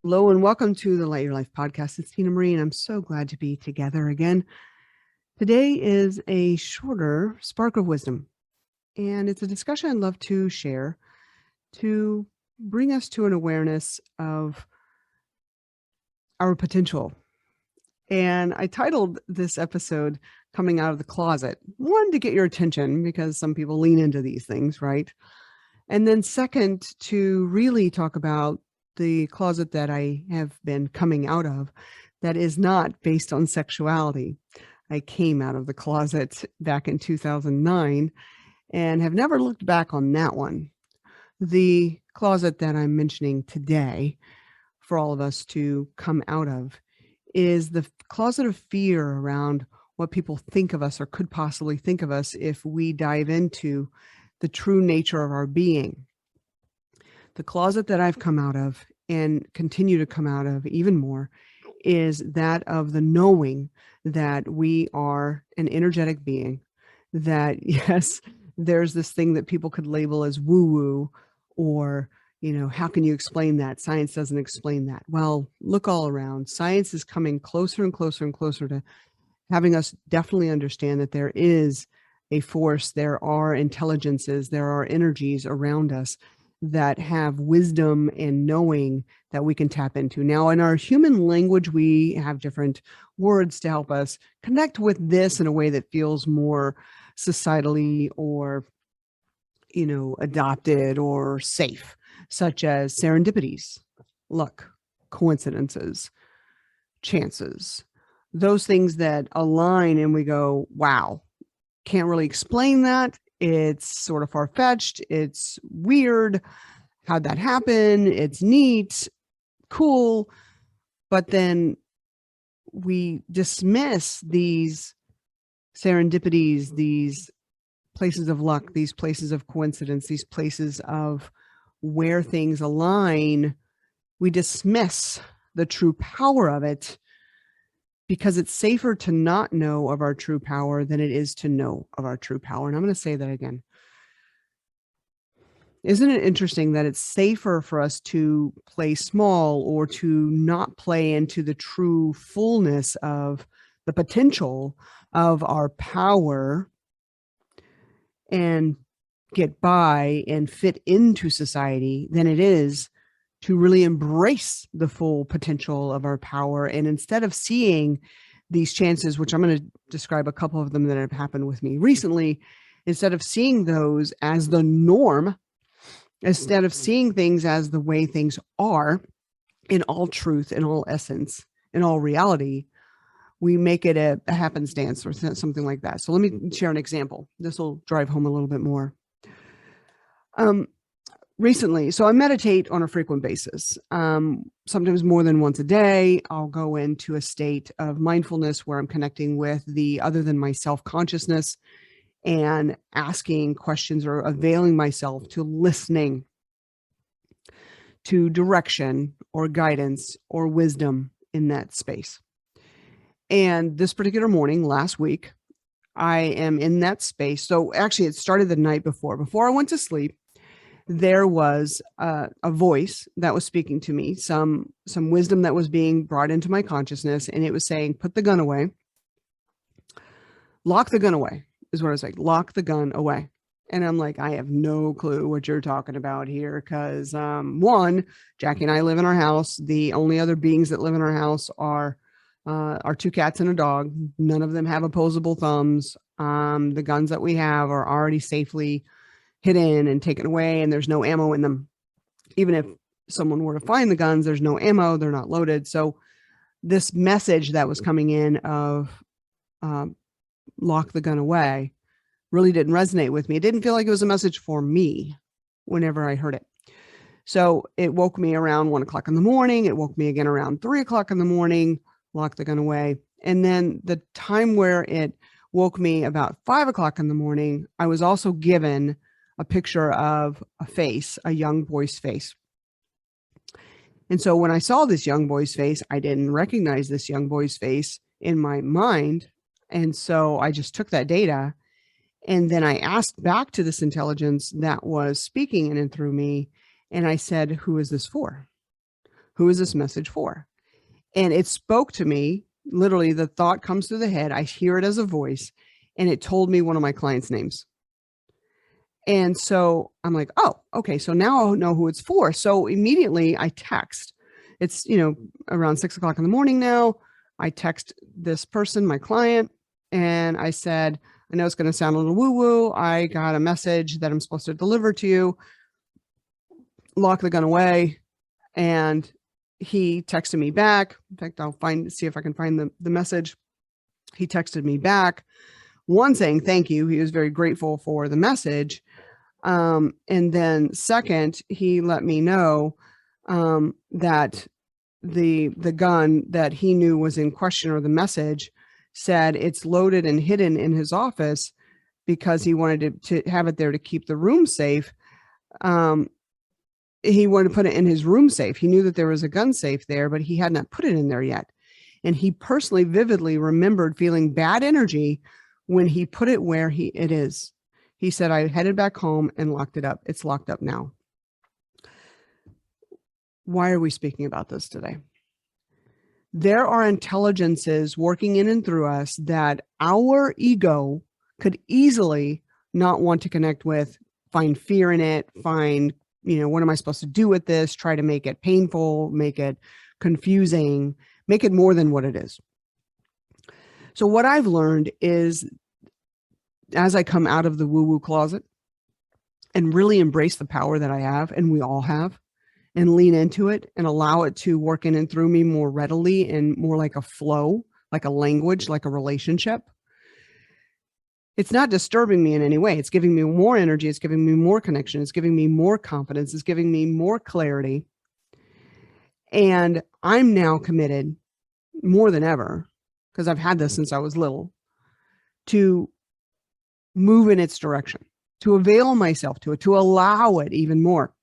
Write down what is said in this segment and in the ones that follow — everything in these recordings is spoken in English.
Hello and welcome to the Light Your Life podcast. It's Tina Marie, and I'm so glad to be together again. Today is a shorter spark of wisdom, and it's a discussion I'd love to share to bring us to an awareness of our potential. And I titled this episode Coming Out of the Closet. One, to get your attention, because some people lean into these things, right? And then second, to really talk about the closet that I have been coming out of that is not based on sexuality. I came out of the closet back in 2009 and have never looked back on that one. The closet that I'm mentioning today for all of us to come out of is the closet of fear around what people think of us or could possibly think of us if we dive into the true nature of our being. The closet that I've come out of and continue to come out of even more is that of the knowing that we are an energetic being, that yes, there's this thing that people could label as woo-woo, or, how can you explain that? Science doesn't explain that. Well, look all around. Science is coming closer and closer and closer to having us definitely understand that there is a force, there are intelligences, there are energies around us that have wisdom and knowing that we can tap into. Now, in our human language, we have different words to help us connect with this in a way that feels more societally or, adopted or safe, such as serendipities, luck, coincidences, chances, those things that align and we go, wow, can't really explain that. It's sort of far-fetched. It's weird. How'd that happen? It's neat, cool. But then we dismiss these serendipities, these places of luck, these places of coincidence, these places of where things align. We dismiss the true power of it because it's safer to not know of our true power than it is to know of our true power. And I'm going to say that again. Isn't it interesting that it's safer for us to play small or to not play into the true fullness of the potential of our power and get by and fit into society than it is to really embrace the full potential of our power? And instead of seeing these chances, which I'm going to describe a couple of them that have happened with me recently, instead of seeing those as the norm, instead of seeing things as the way things are in all truth, in all essence, in all reality, we make it a happenstance or something like that. So let me share an example. This will drive home a little bit more. Recently, so I meditate on a frequent basis, sometimes more than once a day. I'll go into a state of mindfulness where I'm connecting with the other than myself consciousness and asking questions or availing myself to listening to direction or guidance or wisdom in that space. And this particular morning, last week, I am in that space. So actually it started the night before. Before I went to sleep, there was a voice that was speaking to me, some wisdom that was being brought into my consciousness. And it was saying, put the gun away, lock the gun away is what I was like, lock the gun away. And I'm like, I have no clue what you're talking about here. Cause one, Jackie and I live in our house. The only other beings that live in our house are our two cats and a dog. None of them have opposable thumbs. The guns that we have are already safely hidden and taken away, and there's no ammo in them. Even if someone were to find the guns, there's no ammo, they're not loaded. So this message that was coming in of lock the gun away really didn't resonate with me. It didn't feel like it was a message for me whenever I heard it. So it woke me around 1 o'clock in the morning. It woke me again around 3 o'clock in the morning, lock the gun away. And then the time where it woke me about 5 o'clock in the morning, I was also given a picture of a face, a young boy's face. And so when I saw this young boy's face, I didn't recognize this young boy's face in my mind. And so I just took that data and then I asked back to this intelligence that was speaking in and through me. And I said, who is this for? Who is this message for? And it spoke to me. Literally, the thought comes through the head. I hear it as a voice, and it told me one of my clients' names. And so I'm like, oh, okay. So now I'll know who it's for. So immediately I text. It's, around 6 o'clock in the morning now. I text this person, my client, and I said, I know it's going to sound a little woo woo. I got a message that I'm supposed to deliver to you. Lock the gun away. And he texted me back. In fact, I'll see if I can find the message. He texted me back, one, saying thank you. He was very grateful for the message. And then second, he let me know that the gun that he knew was in question, or the message said it's loaded and hidden in his office because he wanted to have it there to keep the room safe. He wanted to put it in his room safe. He knew that there was a gun safe there, but he had not put it in there yet. And he personally vividly remembered feeling bad energy when he put it where it is. He said, I headed back home and locked it up. It's locked up now. Why are we speaking about this today? There are intelligences working in and through us that our ego could easily not want to connect with, find fear in it, find, what am I supposed to do with this? Try to make it painful, make it confusing, make it more than what it is. So what I've learned is, as I come out of the woo-woo closet and really embrace the power that I have, and we all have, and lean into it and allow it to work in and through me more readily and more like a flow, like a language, like a relationship. It's not disturbing me in any way. It's giving me more energy. It's giving me more connection. It's giving me more confidence. It's giving me more clarity. And I'm now committed more than ever, because I've had this since I was little, to move in its direction, to avail myself to it, to allow it even more.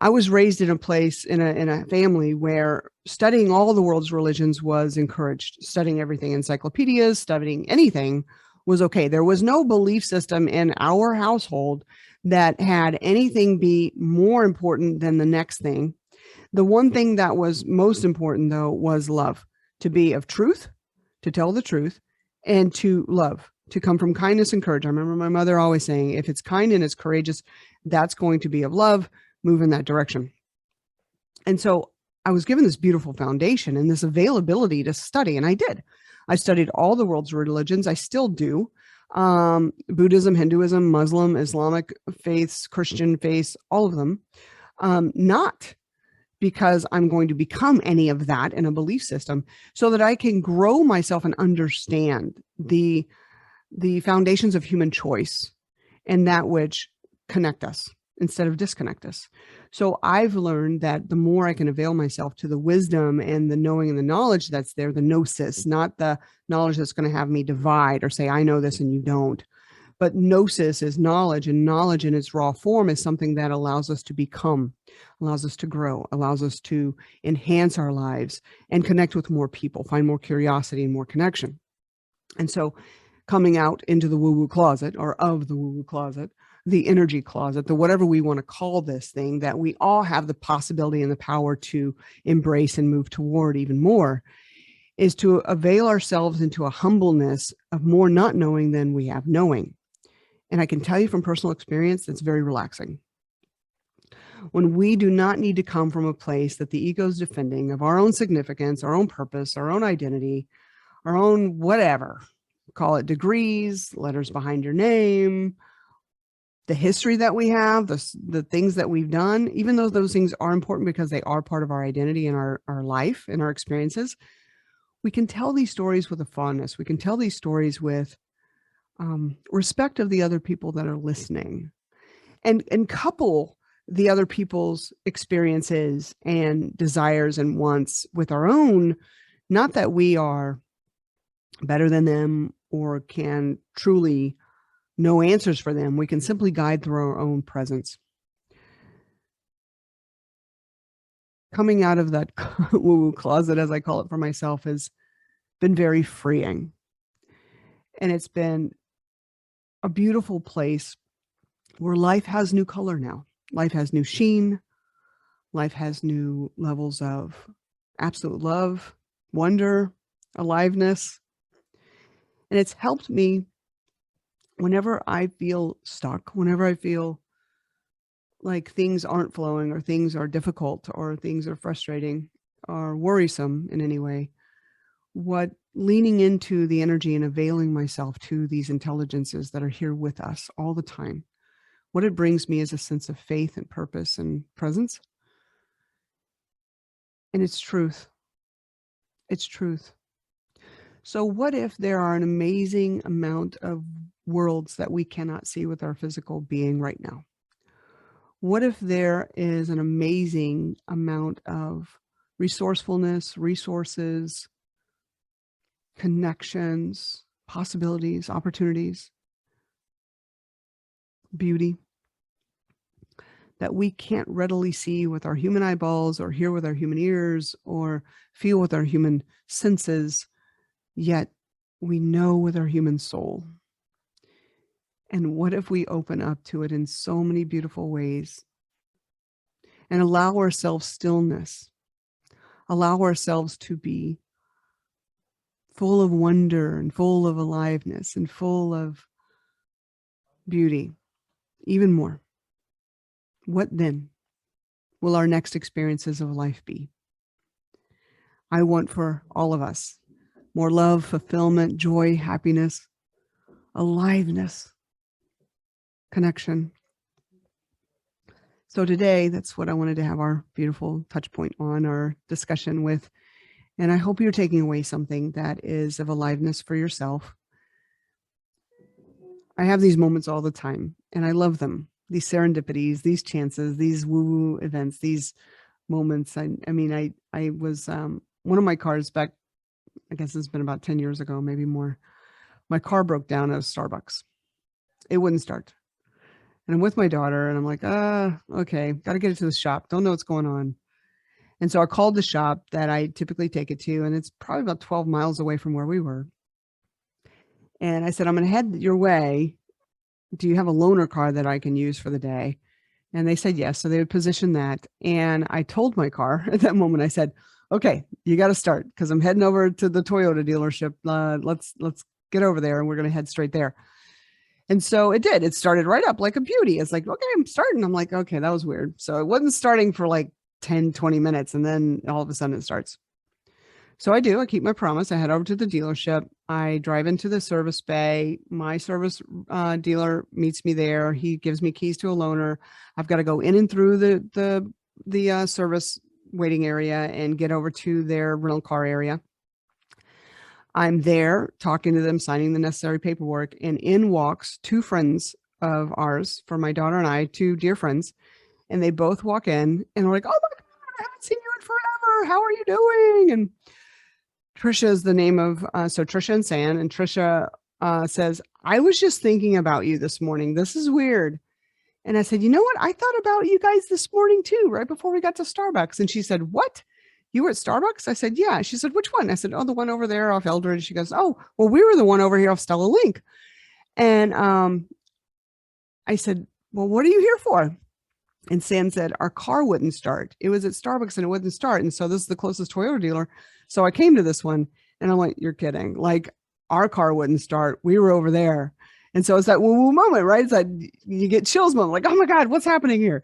I was raised in a place, in a family where studying all the world's religions was encouraged. Studying everything, encyclopedias, studying anything was okay. There was no belief system in our household that had anything be more important than the next thing. The one thing that was most important, though, was love, to be of truth, to tell the truth, and to love, to come from kindness and courage. I remember my mother always saying, if it's kind and it's courageous, that's going to be of love. Move in that direction. And so I was given this beautiful foundation and this availability to study, and I did. I studied all the world's religions. I still do. Buddhism, Hinduism, Muslim, Islamic faiths, Christian faiths, all of them. Not because I'm going to become any of that in a belief system, so that I can grow myself and understand the foundations of human choice and that which connect us instead of disconnect us. So I've learned that the more I can avail myself to the wisdom and the knowing and the knowledge that's there, the gnosis, not the knowledge that's going to have me divide or say, I know this and you don't. But gnosis is knowledge, and knowledge in its raw form is something that allows us to become, allows us to grow, allows us to enhance our lives and connect with more people, find more curiosity and more connection. And so coming out into the woo-woo closet, or of the woo-woo closet, the energy closet, the whatever we want to call this thing that we all have the possibility and the power to embrace and move toward even more, is to avail ourselves into a humbleness of more not knowing than we have knowing. And I can tell you from personal experience, that's very relaxing. When we do not need to come from a place that the ego is defending of our own significance, our own purpose, our own identity, our own whatever, call it degrees, letters behind your name, the history that we have, the things that we've done, even though those things are important because they are part of our identity and our life and our experiences, we can tell these stories with a fondness. We can tell these stories with respect of the other people that are listening, and couple the other people's experiences and desires and wants with our own. Not that we are better than them or can truly know answers for them. We can simply guide through our own presence. Coming out of that woo-woo closet, as I call it for myself, has been very freeing. And it's been a beautiful place where life has new color now. Life has new sheen. Life has new levels of absolute love, wonder, aliveness. And it's helped me whenever I feel stuck, whenever I feel like things aren't flowing or things are difficult or things are frustrating or worrisome in any way. What leaning into the energy and availing myself to these intelligences that are here with us all the time, what it brings me is a sense of faith and purpose and presence. And it's truth. It's truth. So what if there are an amazing amount of worlds that we cannot see with our physical being right now? What if there is an amazing amount of resourcefulness, resources, connections, possibilities, opportunities, beauty that we can't readily see with our human eyeballs or hear with our human ears or feel with our human senses, yet we know with our human soul? And what if we open up to it in so many beautiful ways and allow ourselves stillness, allow ourselves to be full of wonder and full of aliveness and full of beauty, even more? What then will our next experiences of life be? I want for all of us more love, fulfillment, joy, happiness, aliveness, connection. So today, that's what I wanted to have our beautiful touch point on, our discussion with. And I hope you're taking away something that is of aliveness for yourself. I have these moments all the time, and I love them. These serendipities, these chances, these woo-woo events, these moments. I was, one of my cars back, I guess it's been about 10 years ago, maybe more. My car broke down at a Starbucks. It wouldn't start. And I'm with my daughter and I'm like, okay, got to get it to the shop. Don't know what's going on. And so I called the shop that I typically take it to, and it's probably about 12 miles away from where we were. And I said, I'm going to head your way. Do you have a loaner car that I can use for the day? And they said yes. So they would position that. And I told my car at that moment, I said, okay, you got to start because I'm heading over to the Toyota dealership. Let's get over there and we're going to head straight there. And so it did. It started right up like a beauty. It's like, okay, I'm starting. I'm like, okay, that was weird. So it wasn't starting for like 10, 20 minutes. And then all of a sudden it starts. So I keep my promise. I head over to the dealership. I drive into the service bay. My service dealer meets me there. He gives me keys to a loaner. I've got to go in and through the service waiting area and get over to their rental car area. I'm there talking to them, signing the necessary paperwork, and in walks two friends of ours, for my daughter and I, two dear friends, and they both walk in and are like, oh my God, I haven't seen you in forever. How are you doing? And Trisha is the name of, so Trisha and San, and Trisha says, I was just thinking about you this morning. This is weird. And I said, you know what? I thought about you guys this morning too, right before we got to Starbucks. And she said, what? You were at Starbucks? I said, yeah. She said, which one? I said, oh, the one over there off Eldridge. She goes, oh, well, we were the one over here off Stella Link. And I said, well, what are you here for? And Sam said, our car wouldn't start. It was at Starbucks and it wouldn't start. And so this is the closest Toyota dealer. So I came to this one and I'm like, you're kidding. Like our car wouldn't start. We were over there. And so it's that woo-woo moment, right? It's that you get chills moment, like, oh my God, what's happening here?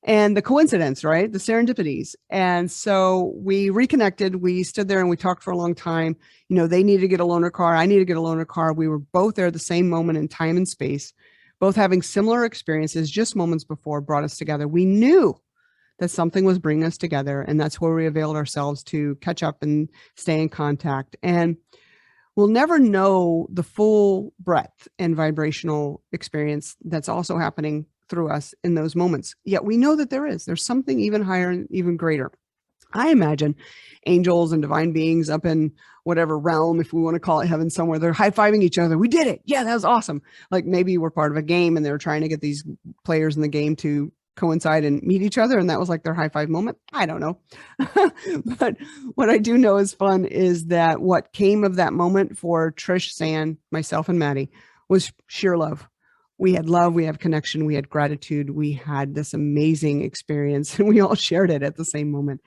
And the coincidence, right? The serendipities. And so we reconnected. We stood there and we talked for a long time. You know, they needed to get a loaner car. I needed to get a loaner car. We were both there at the same moment in time and space, both having similar experiences just moments before brought us together. We knew that something was bringing us together. And that's where we availed ourselves to catch up and stay in contact. And we'll never know the full breadth and vibrational experience that's also happening through us in those moments. Yet we know that there's something even higher and even greater. I imagine angels and divine beings up in whatever realm, if we want to call it heaven somewhere, they're high-fiving each other. We did it. Yeah, that was awesome. Like maybe we're part of a game and they're trying to get these players in the game to coincide and meet each other. And that was like their high five moment. I don't know. But what I do know is fun is that what came of that moment for Trish, San, myself, and Maddie was sheer love. We had love, we have connection, we had gratitude, we had this amazing experience, and we all shared it at the same moment.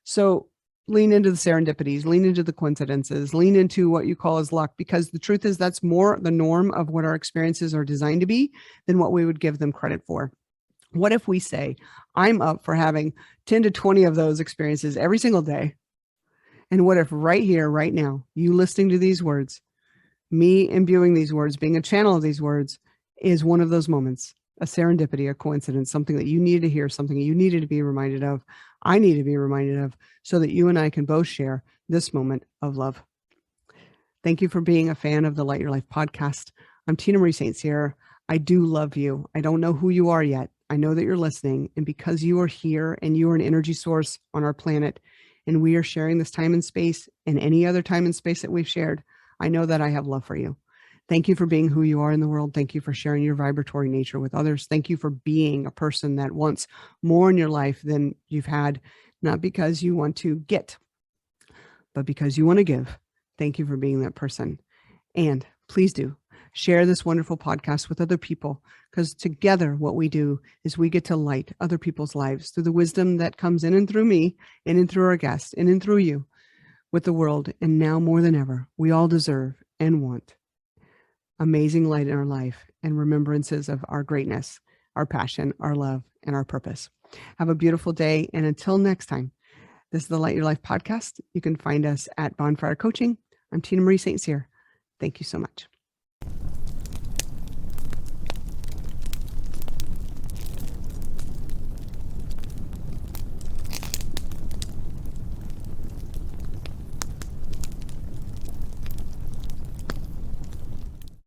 So lean into the serendipities, lean into the coincidences, lean into what you call as luck, because the truth is that's more the norm of what our experiences are designed to be than what we would give them credit for. What if we say, I'm up for having 10 to 20 of those experiences every single day? And what if right here, right now, you listening to these words, me imbuing these words, being a channel of these words, is one of those moments, a serendipity, a coincidence, something that you needed to hear, something you needed to be reminded of, I need to be reminded of, so that you and I can both share this moment of love. Thank you for being a fan of the Light Your Life podcast. I'm Tina Marie St. Cyr. I do love you. I don't know who you are yet. I know that you're listening. And because you are here and you are an energy source on our planet, and we are sharing this time and space and any other time and space that we've shared, I know that I have love for you. Thank you for being who you are in the world. Thank you for sharing your vibratory nature with others. Thank you for being a person that wants more in your life than you've had, not because you want to get, but because you want to give. Thank you for being that person. And please do share this wonderful podcast with other people, because together what we do is we get to light other people's lives through the wisdom that comes in and through me, and in through our guests, and in through you, with the world. And now more than ever, we all deserve and want amazing light in our life and remembrances of our greatness, our passion, our love, and our purpose. Have a beautiful day. And until next time, this is the Light Your Life podcast. You can find us at Bonfire Coaching. I'm Tina Marie St. Cyr. Thank you so much.